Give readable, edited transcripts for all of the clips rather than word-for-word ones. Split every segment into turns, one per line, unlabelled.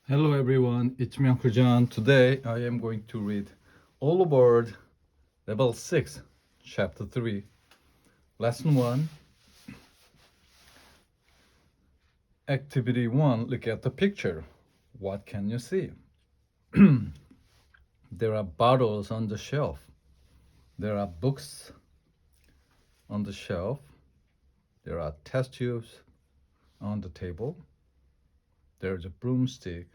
Hello everyone, it's me Uncle John. Today I am going to read All Aboard Level 6, Chapter 3, Lesson 1, Activity 1. Look at the picture. What can you see? There are bottles on the shelf. There are books on the shelf. There are test tubes on the table. There's a broomstick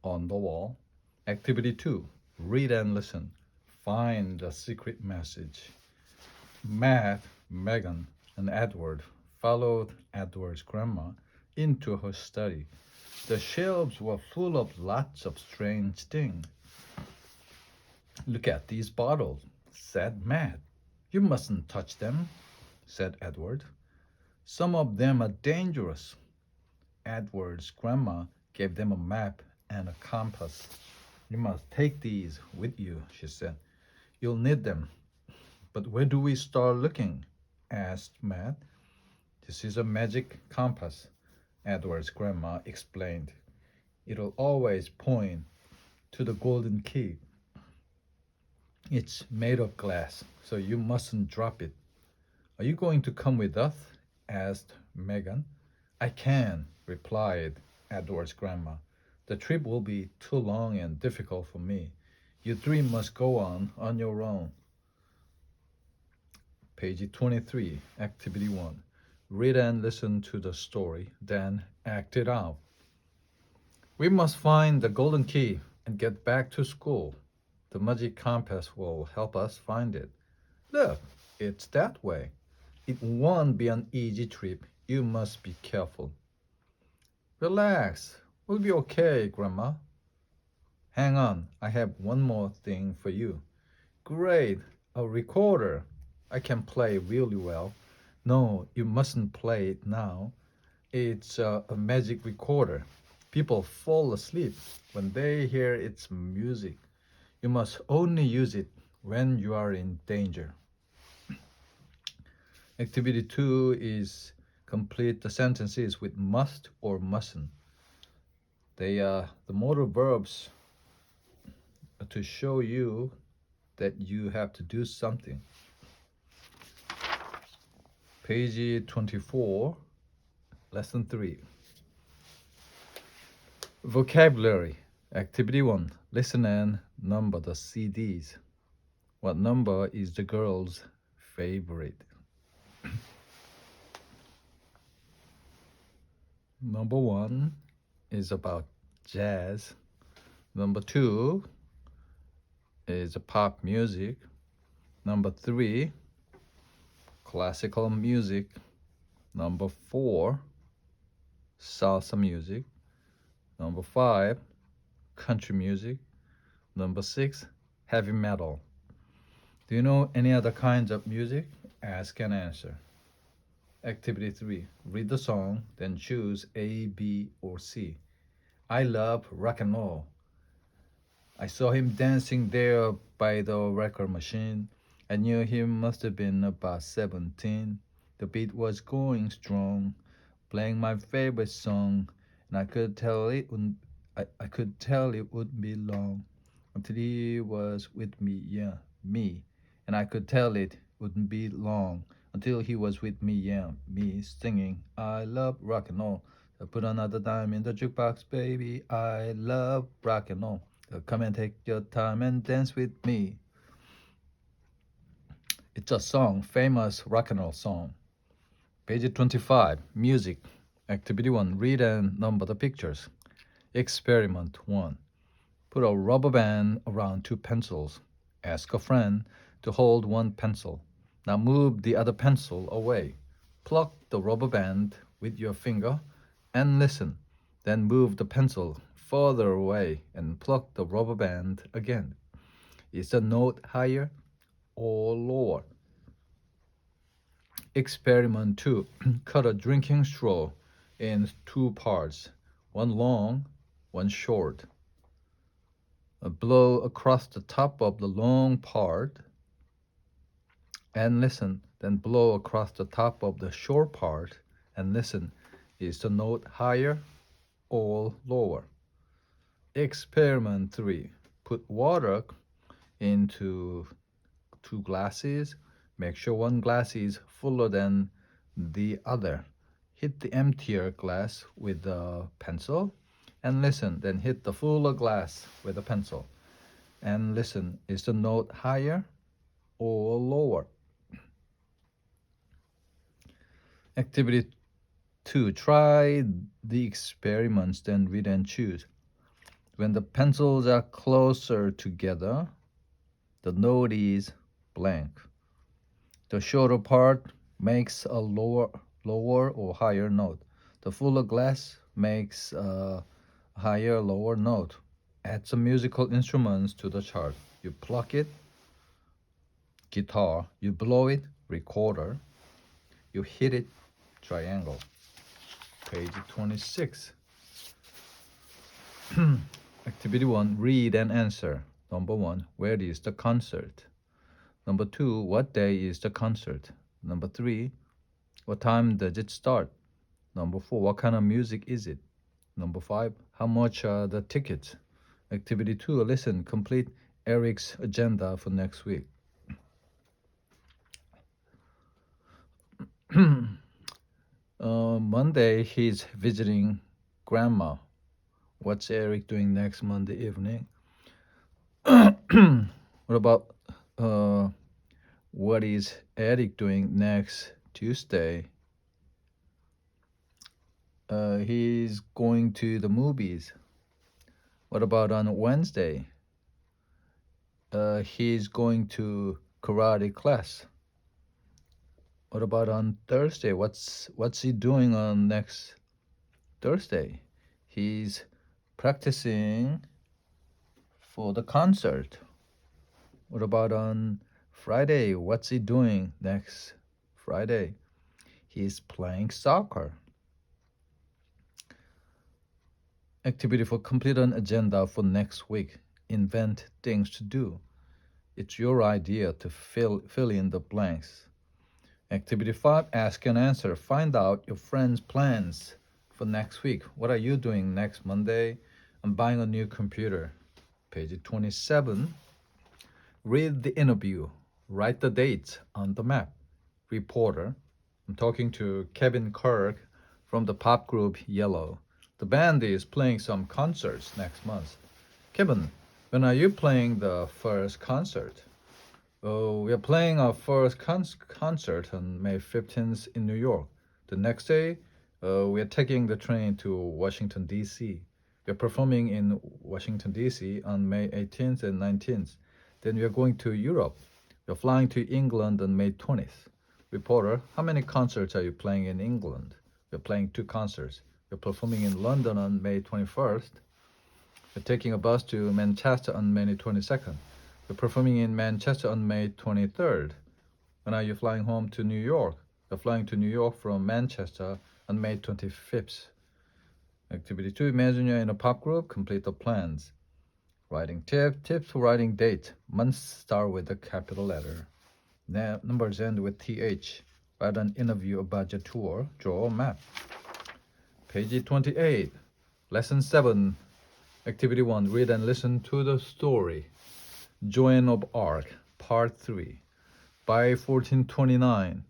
on the wall. Activity 2. Read and listen. Find the secret message. Matt, Megan, and Edward followed Edward's grandma into her study. The shelves were full of lots of strange things. Look at these bottles, said Matt. You mustn't touch them, said Edward. Some of them are dangerous. Edward's grandma gave them a map and a compass. You must take these with you, she said. You'll need them. But where do we start looking? Asked Matt. This is a magic compass, Edward's grandma explained. It'll always point to the golden key. It's made of glass, so you mustn't drop it. Are you going to come with us? Asked Megan. I can, replied Edward's grandma. The trip will be too long and difficult for me. You three must go on your own. Page 23, Activity 1. Read and listen to the story, then act it out. We must find the golden key and get back to school. The magic compass will help us find it. Look, it's that way. It won't be an easy trip. You must be careful. Relax. We'll be okay, Grandma. Hang on, I have one more thing for you. Great, a recorder. I can play really well. No, you mustn't play it now. It's a magic recorder. People fall asleep when they hear its music. You must only use it when you are in danger. Activity 2 is complete the sentences with must or mustn't. They are the modal verbs to show you that you have to do something. Page 24, Lesson 3. Vocabulary. Activity 1. Listen and number the CDs. What number is the girl's favorite? Number 1 is about jazz. Number 2 is pop music. Number 3, classical music. Number 4, salsa music. Number 5, country music. Number 6, heavy metal. Do you know any other kinds of music? Ask and answer. Activity 3. Read the song, then choose A, B, or C. I love rock and roll. I saw him dancing there by the record machine. I knew he must have been about 17. The beat was going strong, playing my favorite song, and I could tell I could tell it wouldn't be long until he was with me, yeah, me. And I could tell it wouldn't be long until he was with me, yeah, me, singing, I love rock and roll. So put another dime in the jukebox, baby. I love rock and roll. So come and take your time and dance with me. It's a song, famous rock and roll song. Page 25, Music. Activity 1, read and number the pictures. Experiment 1. Put a rubber band around 2 pencils. Ask a friend to hold one pencil. Now move the other pencil away. Pluck the rubber band with your finger and listen. Then move the pencil further away and pluck the rubber band again. Is the note higher or lower? Experiment 2. Cut a drinking straw in 2 parts, one long, one short. Blow across the top of the long part and listen. Then blow across the top of the short part and listen. Is the note higher or lower? Experiment 3. Put water into 2 glasses. Make sure one glass is fuller than the other. Hit the emptier glass with a pencil and listen. Then hit the fuller glass with a pencil and listen. Is the note higher or lower? Activity 2. Try the experiments, then read and choose. When the pencils are closer together, the note is blank. The shorter part makes a lower or higher note. The fuller glass makes a higher, lower note. Add some musical instruments to the chart. You pluck it, guitar. You blow it, recorder. You hit it, triangle. Page 26. Activity 1. Read and answer. Number 1. Where is the concert? Number 2. What day is the concert? Number 3. What time does it start? Number 4. What kind of music is it? Number 5. How much are the tickets? Activity 2. Listen. Complete Eric's agenda for next week. Monday, he's visiting grandma. What's Eric doing next Monday evening? What about what is Eric doing next Tuesday? He's going to the movies. What about on Wednesday? He's going to karate class. What about on Thursday? What's he doing on next Thursday? He's practicing for the concert. What about on Friday? What's he doing next Friday? He's playing soccer. Activity for complete an agenda for next week. Invent things to do. It's your idea to fill in the blanks. Activity 5. Ask and answer. Find out your friends' plans for next week. What are you doing next Monday? I'm buying a new computer. Page 27. Read the interview. Write the dates on the map. Reporter. I'm talking to Kevin Kirk from the pop group Yellow. The band is playing some concerts next month. Kevin, when are you playing the first concert? Oh, we are playing our first concert on May 15th in New York. The next day, we are taking the train to Washington, D.C. We are performing in Washington, D.C. on May 18th and 19th. Then we are going to Europe. We are flying to England on May 20th. Reporter, how many concerts are you playing in England? We are playing 2 concerts. We are performing in London on May 21st. We are taking a bus to Manchester on May 22nd. We're performing in Manchester on May 23rd. When are you flying home to New York? We're flying to New York from Manchester on May 25th. Activity 2. Imagine you're in a pop group. Complete the plans. Writing tips for writing date. Months start with a capital letter. Numbers end with TH. Write an interview about your tour. Draw a map. Page 28. Lesson 7. Activity 1. Read and listen to the story. Joan of Arc, Part 3. By 1429,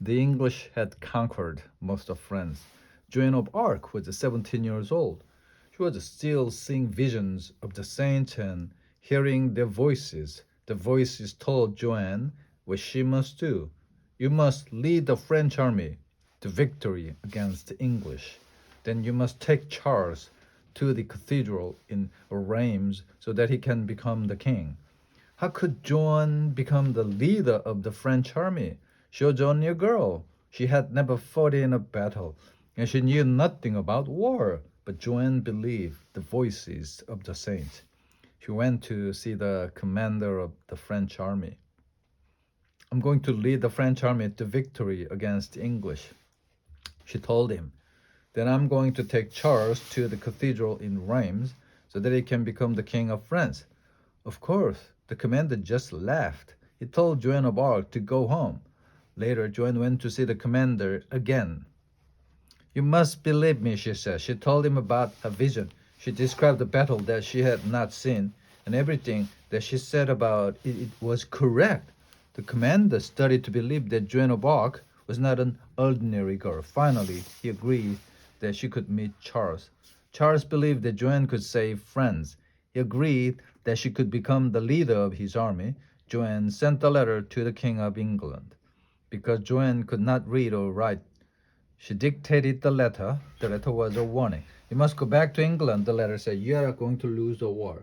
the English had conquered most of France. Joan of Arc was 17 years old. She was still seeing visions of the saints and hearing their voices. The voices told Joan what she must do. You must lead the French army to victory against the English. Then you must take Charles to the cathedral in Reims so that he can become the king. How could Joan become the leader of the French army? She was only a girl. She had never fought in a battle, and she knew nothing about war. But Joan believed the voices of the saints. She went to see the commander of the French army. I'm going to lead the French army to victory against the English, she told him. Then I'm going to take Charles to the cathedral in Reims so that he can become the king of France. Of course, the commander just laughed. He told Joan of Arc to go home. Later, Joan went to see the commander again. You must believe me, she said. She told him about her vision. She described the battle that she had not seen, and everything that she said about it was correct. The commander started to believe that Joan of Arc was not an ordinary girl. Finally, he agreed that she could meet Charles. Charles believed that Joan could save France. He agreed that she could become the leader of his army. Joan sent a letter to the King of England. Because Joan could not read or write, she dictated the letter. The letter was a warning. You must go back to England, the letter said. You are going to lose the war.